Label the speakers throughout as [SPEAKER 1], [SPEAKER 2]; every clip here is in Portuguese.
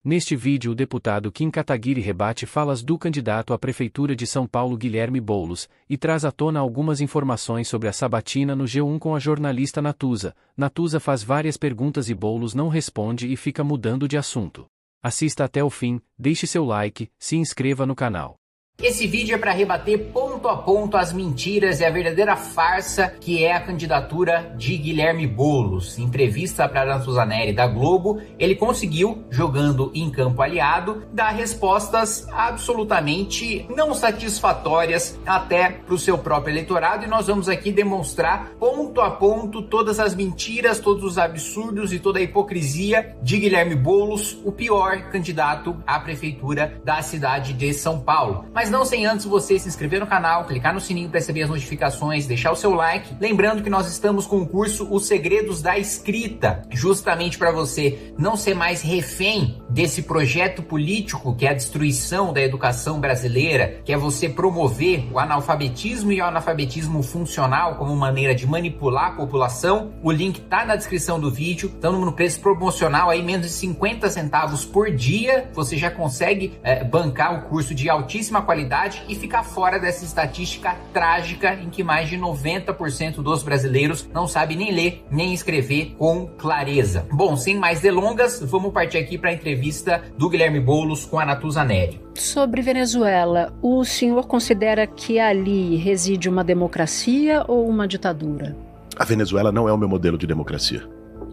[SPEAKER 1] Neste vídeo o deputado Kim Kataguiri rebate falas do candidato à Prefeitura de São Paulo Guilherme Boulos, e traz à tona algumas informações sobre a sabatina no G1 com a jornalista Natuza. Natuza faz várias perguntas e Boulos não responde e fica mudando de assunto. Assista até o fim, deixe seu like, se inscreva no canal.
[SPEAKER 2] Esse vídeo é para rebater ponto a ponto as mentiras e a verdadeira farsa que é a candidatura de Guilherme Boulos. Em entrevista para a Natuza Neri da Globo, ele conseguiu, jogando em campo aliado, dar respostas absolutamente não satisfatórias até para o seu próprio eleitorado, e nós vamos aqui demonstrar ponto a ponto todas as mentiras, todos os absurdos e toda a hipocrisia de Guilherme Boulos, o pior candidato à prefeitura da cidade de São Paulo. Mas não sem antes você se inscrever no canal, clicar no sininho para receber as notificações, deixar o seu like. Lembrando que nós estamos com o curso Os Segredos da Escrita, justamente para você não ser mais refém desse projeto político que é a destruição da educação brasileira, que é você promover o analfabetismo e o analfabetismo funcional como maneira de manipular a população. O link tá na descrição do vídeo, estamos no preço promocional aí, menos de 50 centavos por dia, você já consegue bancar o curso de altíssima qualidade e ficar fora dessa estatística trágica em que mais de 90% dos brasileiros não sabem nem ler nem escrever com clareza. Bom, sem mais delongas, vamos partir aqui para a entrevista do Guilherme Boulos com a Natuza Neri.
[SPEAKER 3] Sobre Venezuela, o senhor considera que ali reside uma democracia ou uma ditadura?
[SPEAKER 4] A Venezuela não é o meu modelo de democracia.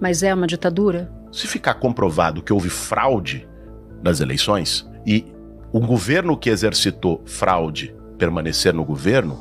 [SPEAKER 3] Mas é uma ditadura?
[SPEAKER 4] Se ficar comprovado que houve fraude nas eleições e o governo que exercitou fraude permanecer no governo,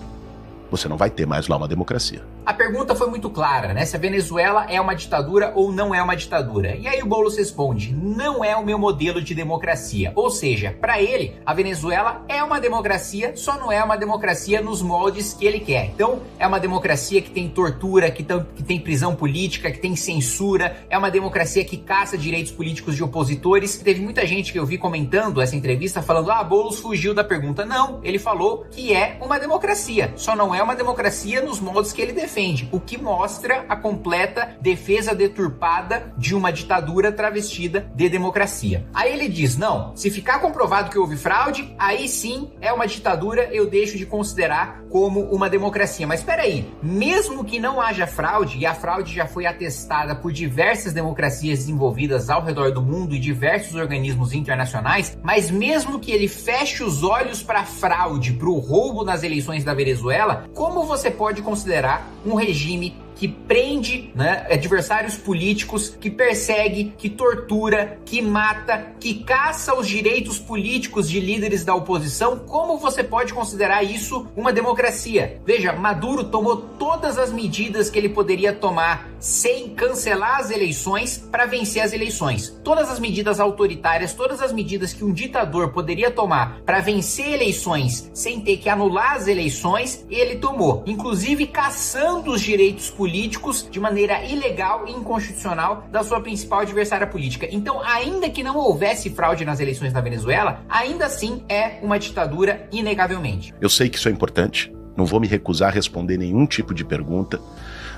[SPEAKER 4] você não vai ter mais lá uma democracia.
[SPEAKER 2] A pergunta foi muito clara, né? Se a Venezuela é uma ditadura ou não é uma ditadura. E aí o Boulos responde: não é o meu modelo de democracia. Ou seja, para ele, a Venezuela é uma democracia, só não é uma democracia nos moldes que ele quer. Então, é uma democracia que tem tortura, que tem prisão política, que tem censura, é uma democracia que caça direitos políticos de opositores. Teve muita gente que eu vi comentando essa entrevista falando: Boulos fugiu da pergunta. Não, ele falou que é uma democracia, só não é uma democracia nos moldes que ele defende. O que mostra a completa defesa deturpada de uma ditadura travestida de democracia. Aí ele diz: não, se ficar comprovado que houve fraude, aí sim é uma ditadura, eu deixo de considerar como uma democracia. Mas espera aí, mesmo que não haja fraude, e a fraude já foi atestada por diversas democracias desenvolvidas ao redor do mundo e diversos organismos internacionais, mas mesmo que ele feche os olhos para a fraude, para o roubo nas eleições da Venezuela, como você pode considerar um regime que prende, né, adversários políticos, que persegue, que tortura, que mata, que caça os direitos políticos de líderes da oposição? Como você pode considerar isso uma democracia? Veja, Maduro tomou todas as medidas que ele poderia tomar sem cancelar as eleições para vencer as eleições. Todas as medidas autoritárias, todas as medidas que um ditador poderia tomar para vencer eleições sem ter que anular as eleições, ele tomou, inclusive caçando os direitos políticos de maneira ilegal e inconstitucional da sua principal adversária política. Então, ainda que não houvesse fraude nas eleições na Venezuela, ainda assim é uma ditadura, inegavelmente.
[SPEAKER 4] Eu sei que isso é importante, não vou me recusar a responder nenhum tipo de pergunta.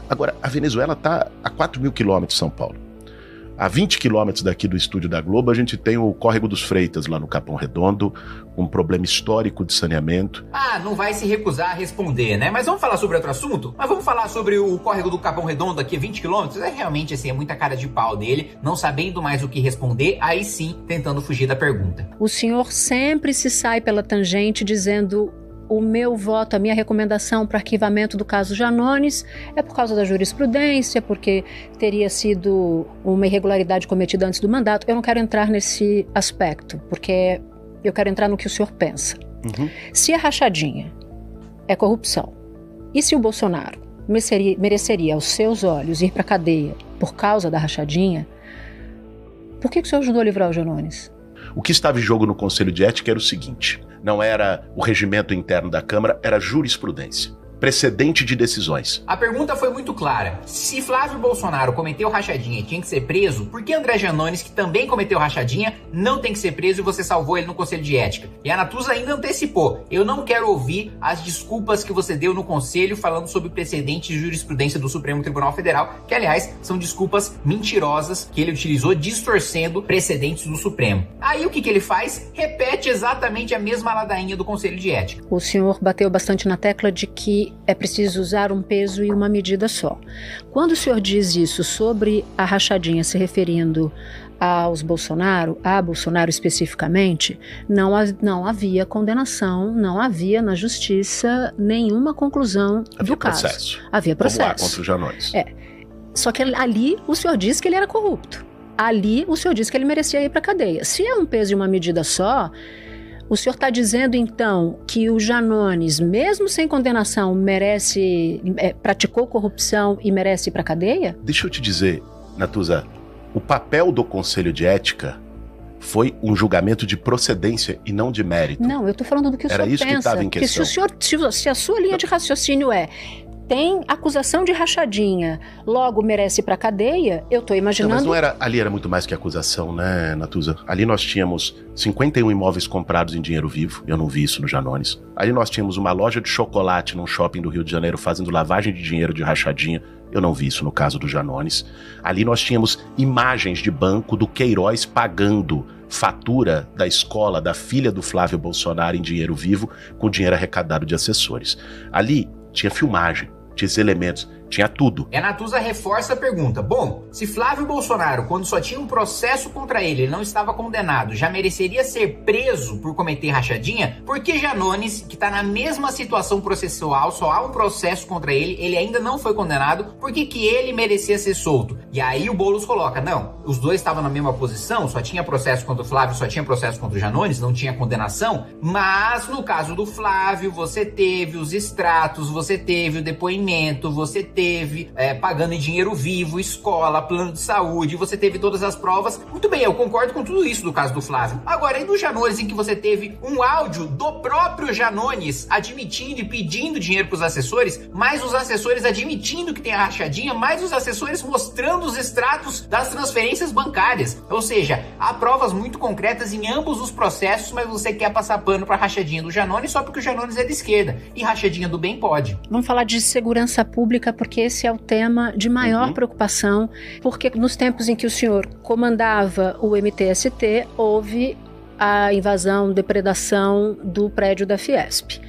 [SPEAKER 4] Agora, a Venezuela está a 4.000 quilômetros de São Paulo. A 20 quilômetros daqui do estúdio da Globo, a gente tem o Córrego dos Freitas, lá no Capão Redondo, um problema histórico de saneamento.
[SPEAKER 2] Não vai se recusar a responder, né? Mas vamos falar sobre outro assunto? Mas vamos falar sobre o Córrego do Capão Redondo aqui, 20 quilômetros? É realmente, assim, é muita cara de pau dele, não sabendo mais o que responder, aí sim, tentando fugir da pergunta.
[SPEAKER 3] O senhor sempre se sai pela tangente dizendo: o meu voto, a minha recomendação para arquivamento do caso Janones é por causa da jurisprudência, porque teria sido uma irregularidade cometida antes do mandato. Eu não quero entrar nesse aspecto, porque eu quero entrar no que o senhor pensa. Se a rachadinha é corrupção, e se o Bolsonaro mereceria aos seus olhos ir para a cadeia por causa da rachadinha, por que o senhor ajudou a livrar o Janones?
[SPEAKER 4] O que estava em jogo no Conselho de Ética era o seguinte: não era o regimento interno da Câmara, era jurisprudência. precedente de decisões.
[SPEAKER 2] A pergunta foi muito clara. Se Flávio Bolsonaro cometeu rachadinha e tinha que ser preso, por que André Janones, que também cometeu rachadinha, não tem que ser preso e você salvou ele no Conselho de Ética? E a Natuza ainda antecipou. Eu não quero ouvir as desculpas que você deu no Conselho falando sobre precedente de jurisprudência do Supremo Tribunal Federal, que, aliás, são desculpas mentirosas que ele utilizou distorcendo precedentes do Supremo. Aí o que ele faz? Repete exatamente a mesma ladainha do Conselho de Ética.
[SPEAKER 3] O senhor bateu bastante na tecla de que é preciso usar um peso e uma medida só. Quando o senhor diz isso sobre a rachadinha se referindo a Bolsonaro especificamente, não havia condenação, não havia na justiça nenhuma conclusão do caso. Havia processo.
[SPEAKER 4] Vamos lá, contra o Janones.
[SPEAKER 3] Só que ali o senhor disse que ele era corrupto. Ali o senhor disse que ele merecia ir para a cadeia. Se é um peso e uma medida só, o senhor está dizendo, então, que o Janones, mesmo sem condenação, praticou corrupção e merece ir para a cadeia?
[SPEAKER 4] Deixa eu te dizer, Natuza, o papel do Conselho de Ética foi um julgamento de procedência e não de mérito.
[SPEAKER 3] Não, eu estou falando do que o senhor pensa.
[SPEAKER 4] Era isso que estava em questão.
[SPEAKER 3] Se a sua linha de raciocínio tem acusação de rachadinha, logo merece ir pra cadeia, eu tô imaginando...
[SPEAKER 4] Não, mas ali era muito mais que acusação, né, Natuza? Ali nós tínhamos 51 imóveis comprados em dinheiro vivo, eu não vi isso no Janones. Ali nós tínhamos uma loja de chocolate num shopping do Rio de Janeiro fazendo lavagem de dinheiro de rachadinha, eu não vi isso no caso do Janones. Ali nós tínhamos imagens de banco do Queiroz pagando fatura da escola da filha do Flávio Bolsonaro em dinheiro vivo com dinheiro arrecadado de assessores. Ali tinha filmagem, tinha esses elementos, tinha tudo.
[SPEAKER 2] E a Natuza reforça a pergunta. Bom, se Flávio Bolsonaro, quando só tinha um processo contra ele não estava condenado, já mereceria ser preso por cometer rachadinha, por que Janones, que está na mesma situação processual, só há um processo contra ele ainda não foi condenado, por que ele merecia ser solto? E aí o Boulos coloca, não, os dois estavam na mesma posição, só tinha processo contra o Flávio, só tinha processo contra o Janones, não tinha condenação, mas no caso do Flávio, você teve os extratos, você teve o depoimento, você teve pagando em dinheiro vivo, escola, plano de saúde, você teve todas as provas. Muito bem, eu concordo com tudo isso do caso do Flávio. Agora, e do Janones, em que você teve um áudio do próprio Janones admitindo e pedindo dinheiro pros assessores, mais os assessores admitindo que tem a rachadinha, mais os assessores mostrando os extratos das transferências bancárias. Ou seja, há provas muito concretas em ambos os processos, mas você quer passar pano pra rachadinha do Janones só porque o Janones é de esquerda. E rachadinha do bem pode.
[SPEAKER 3] Vamos falar de segurança pública, porque esse é o tema de maior preocupação, porque nos tempos em que o senhor comandava o MTST, houve a invasão, depredação do prédio da Fiesp.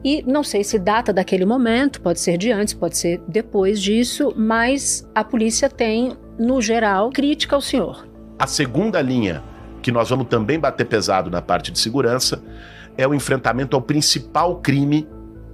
[SPEAKER 3] E não sei se data daquele momento, pode ser de antes, pode ser depois disso, mas a polícia tem, no geral, crítica ao senhor.
[SPEAKER 4] A segunda linha, que nós vamos também bater pesado na parte de segurança, é o enfrentamento ao principal crime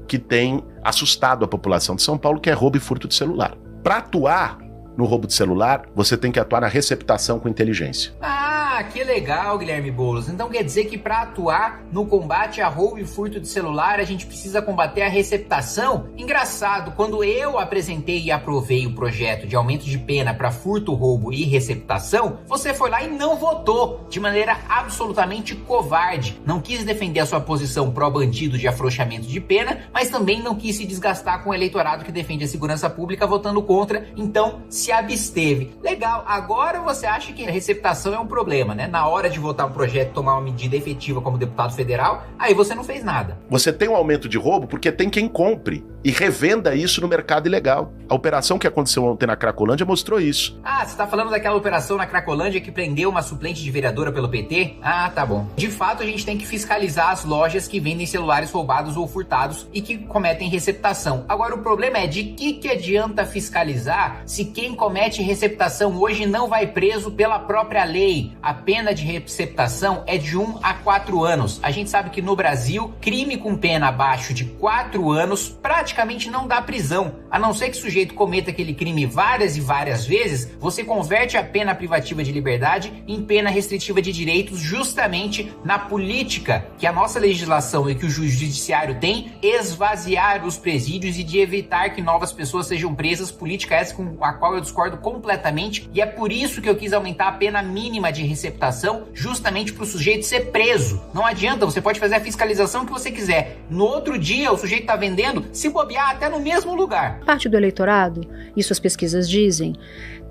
[SPEAKER 4] que tem assustado a população de São Paulo, que é roubo e furto de celular. Para atuar no roubo de celular, você tem que atuar na receptação com inteligência.
[SPEAKER 2] Ah, que legal, Guilherme Boulos. Então quer dizer que para atuar no combate a roubo e furto de celular, a gente precisa combater a receptação? Engraçado, quando eu apresentei e aprovei o projeto de aumento de pena para furto, roubo e receptação, você foi lá e não votou de maneira absolutamente covarde. Não quis defender a sua posição pró-bandido de afrouxamento de pena, mas também não quis se desgastar com o eleitorado que defende a segurança pública votando contra, então se absteve. Legal, agora você acha que a receptação é um problema, né? Na hora de votar um projeto, tomar uma medida efetiva como deputado federal, aí você não fez nada.
[SPEAKER 4] Você tem um aumento de roubo porque tem quem compre e revenda isso no mercado ilegal. A operação que aconteceu ontem na Cracolândia mostrou isso.
[SPEAKER 2] Ah, você tá falando daquela operação na Cracolândia que prendeu uma suplente de vereadora pelo PT? Ah, tá bom. De fato, a gente tem que fiscalizar as lojas que vendem celulares roubados ou furtados e que cometem receptação. Agora, o problema é de que adianta fiscalizar se quem comete receptação hoje não vai preso pela própria lei? A pena de receptação é de 1 a 4 anos. A gente sabe que no Brasil, crime com pena abaixo de 4 anos praticamente não dá prisão. A não ser que o sujeito cometa aquele crime várias e várias vezes, você converte a pena privativa de liberdade em pena restritiva de direitos, justamente na política que a nossa legislação e que o judiciário tem, esvaziar os presídios e de evitar que novas pessoas sejam presas, política essa com a qual eu discordo completamente, e é por isso que eu quis aumentar a pena mínima de receptação, justamente para o sujeito ser preso. Não adianta, você pode fazer a fiscalização que você quiser. No outro dia, o sujeito está vendendo, se botar bobear até no mesmo lugar.
[SPEAKER 3] Parte do eleitorado, isso as pesquisas dizem,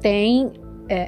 [SPEAKER 3] tem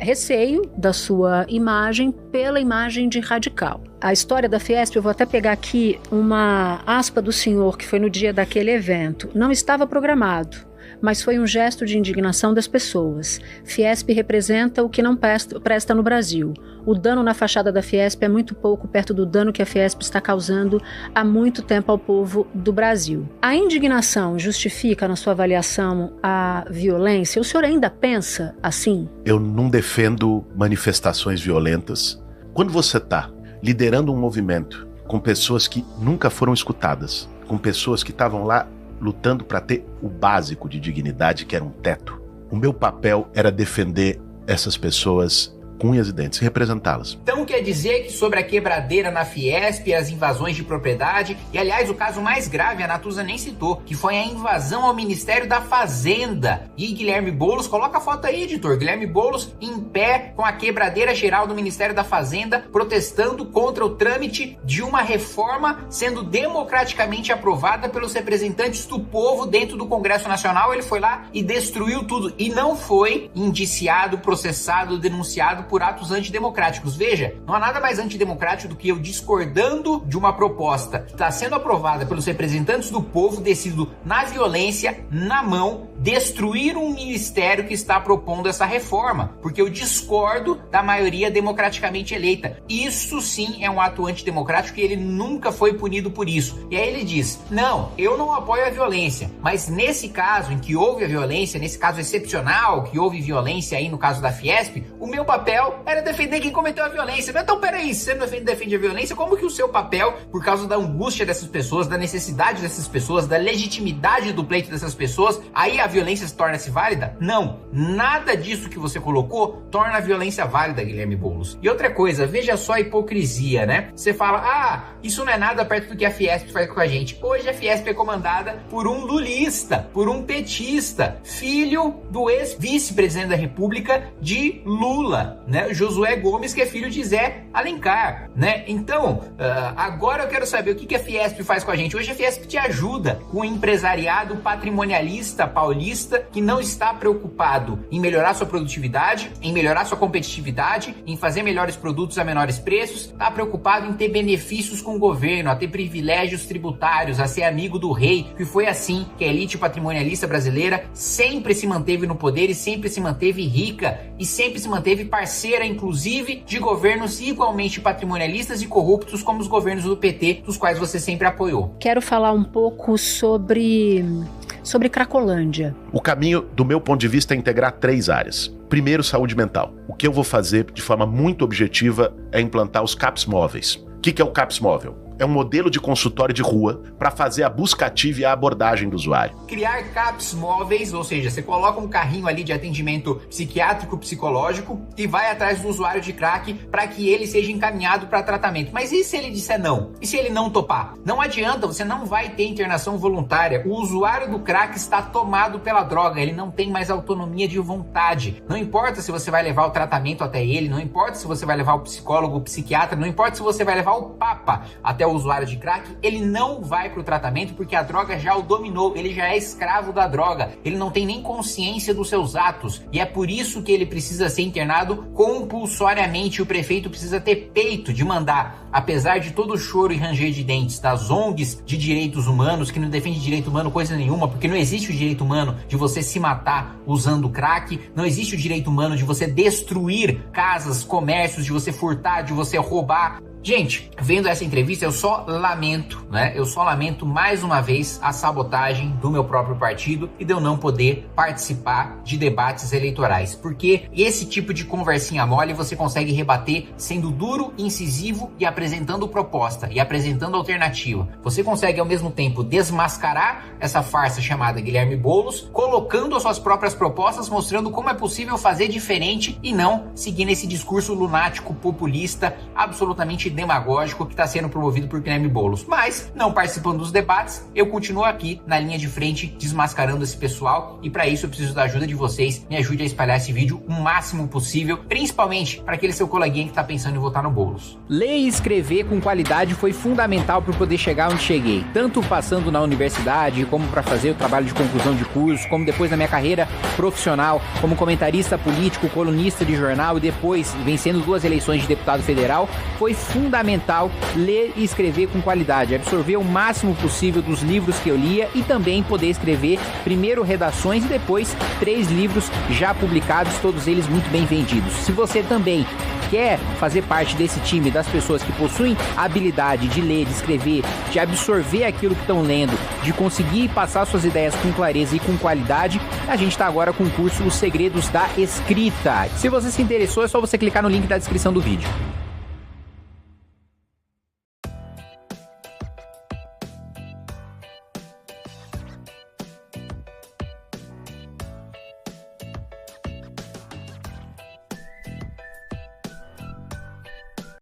[SPEAKER 3] receio da sua imagem pela imagem de radical. A história da Fiesp, eu vou até pegar aqui uma aspa do senhor que foi no dia daquele evento, não estava programado, mas foi um gesto de indignação das pessoas. Fiesp representa o que não presta no Brasil. O dano na fachada da Fiesp é muito pouco perto do dano que a Fiesp está causando há muito tempo ao povo do Brasil. A indignação justifica, na sua avaliação, a violência? O senhor ainda pensa assim?
[SPEAKER 4] Eu não defendo manifestações violentas. Quando você está liderando um movimento com pessoas que nunca foram escutadas, com pessoas que estavam lá lutando para ter o básico de dignidade, que era um teto, o meu papel era defender essas pessoas com unhas e dentes, representá-las.
[SPEAKER 2] Então quer dizer que sobre a quebradeira na Fiesp, as invasões de propriedade, e aliás o caso mais grave a Natuza nem citou, que foi a invasão ao Ministério da Fazenda. E Guilherme Boulos, coloca a foto aí, editor, Guilherme Boulos em pé com a quebradeira geral do Ministério da Fazenda, protestando contra o trâmite de uma reforma sendo democraticamente aprovada pelos representantes do povo dentro do Congresso Nacional. Ele foi lá e destruiu tudo, e não foi indiciado, processado, denunciado por atos antidemocráticos. Veja, não há nada mais antidemocrático do que eu discordando de uma proposta que está sendo aprovada pelos representantes do povo, decidido na violência, na mão, destruir um ministério que está propondo essa reforma, porque eu discordo da maioria democraticamente eleita. Isso sim é um ato antidemocrático e ele nunca foi punido por isso. E aí ele diz, não, eu não apoio a violência, mas nesse caso em que houve a violência, nesse caso excepcional, que houve violência aí no caso da Fiesp, o meu papel era defender quem cometeu a violência. Então peraí, se você não defende a violência, como que o seu papel, por causa da angústia dessas pessoas, da necessidade dessas pessoas, da legitimidade do pleito dessas pessoas, aí a violência se torna-se válida? Não, nada disso que você colocou torna a violência válida, Guilherme Boulos. E outra coisa, veja só a hipocrisia, né? Você fala, isso não é nada perto do que a Fiesp faz com a gente. Hoje a Fiesp é comandada por um lulista, por um petista, filho do ex-vice-presidente da República de Lula, né? Josué Gomes, que é filho de Zé Alencar, né? Então, agora eu quero saber o que a Fiesp faz com a gente. Hoje a Fiesp te ajuda com o empresariado patrimonialista paulista que não está preocupado em melhorar sua produtividade, em melhorar sua competitividade, em fazer melhores produtos a menores preços, está preocupado em ter benefícios com o governo, a ter privilégios tributários, a ser amigo do rei, que foi assim que a elite patrimonialista brasileira sempre se manteve no poder e sempre se manteve rica e sempre se manteve parceira, inclusive, de governos igualmente patrimonialistas e corruptos como os governos do PT, dos quais você sempre apoiou.
[SPEAKER 3] Quero falar um pouco sobre Cracolândia.
[SPEAKER 4] O caminho, do meu ponto de vista, é integrar 3 áreas. Primeiro, saúde mental. O que eu vou fazer de forma muito objetiva é implantar os CAPs móveis. O que é o CAPs móvel? É um modelo de consultório de rua para fazer a busca ativa e a abordagem do usuário.
[SPEAKER 2] Criar CAPs móveis, ou seja, você coloca um carrinho ali de atendimento psiquiátrico, psicológico e vai atrás do usuário de crack para que ele seja encaminhado para tratamento. Mas e se ele disser não? E se ele não topar? Não adianta, você não vai ter internação voluntária. O usuário do crack está tomado pela droga, ele não tem mais autonomia de vontade. Não importa se você vai levar o tratamento até ele, não importa se você vai levar o psicólogo, o psiquiatra, não importa se você vai levar o papa até o usuário de crack, ele não vai para o tratamento porque a droga já o dominou, ele já é escravo da droga, ele não tem nem consciência dos seus atos e é por isso que ele precisa ser internado compulsoriamente. O prefeito precisa ter peito de mandar, apesar de todo o choro e ranger de dentes das ONGs de direitos humanos, que não defende direito humano coisa nenhuma, porque não existe o direito humano de você se matar usando crack, não existe o direito humano de você destruir casas, comércios, de você furtar, de você roubar. Gente, vendo essa entrevista, eu só lamento, né? Eu só lamento mais uma vez a sabotagem do meu próprio partido e de eu não poder participar de debates eleitorais. Porque esse tipo de conversinha mole você consegue rebater sendo duro, incisivo e apresentando proposta e apresentando alternativa. Você consegue ao mesmo tempo desmascarar essa farsa chamada Guilherme Boulos, colocando as suas próprias propostas, mostrando como é possível fazer diferente e não seguir nesse discurso lunático, populista, absolutamente demagógico que está sendo promovido por Guilherme Boulos. Mas, não participando dos debates, eu continuo aqui na linha de frente desmascarando esse pessoal, e para isso eu preciso da ajuda de vocês. Me ajude a espalhar esse vídeo o máximo possível, principalmente para aquele seu coleguinha que está pensando em votar no Boulos.
[SPEAKER 5] Ler e escrever com qualidade foi fundamental para poder chegar onde cheguei, tanto passando na universidade, como para fazer o trabalho de conclusão de curso, como depois na minha carreira profissional, como comentarista político, colunista de jornal, e depois vencendo 2 eleições de deputado federal. Foi fundamental ler e escrever com qualidade, absorver o máximo possível dos livros que eu lia e também poder escrever primeiro redações e depois 3 livros já publicados, todos eles muito bem vendidos. Se você também quer fazer parte desse time das pessoas que possuem a habilidade de ler, de escrever, de absorver aquilo que estão lendo, de conseguir passar suas ideias com clareza e com qualidade, a gente está agora com o curso Os Segredos da Escrita. Se você se interessou, é só você clicar no link da descrição do vídeo.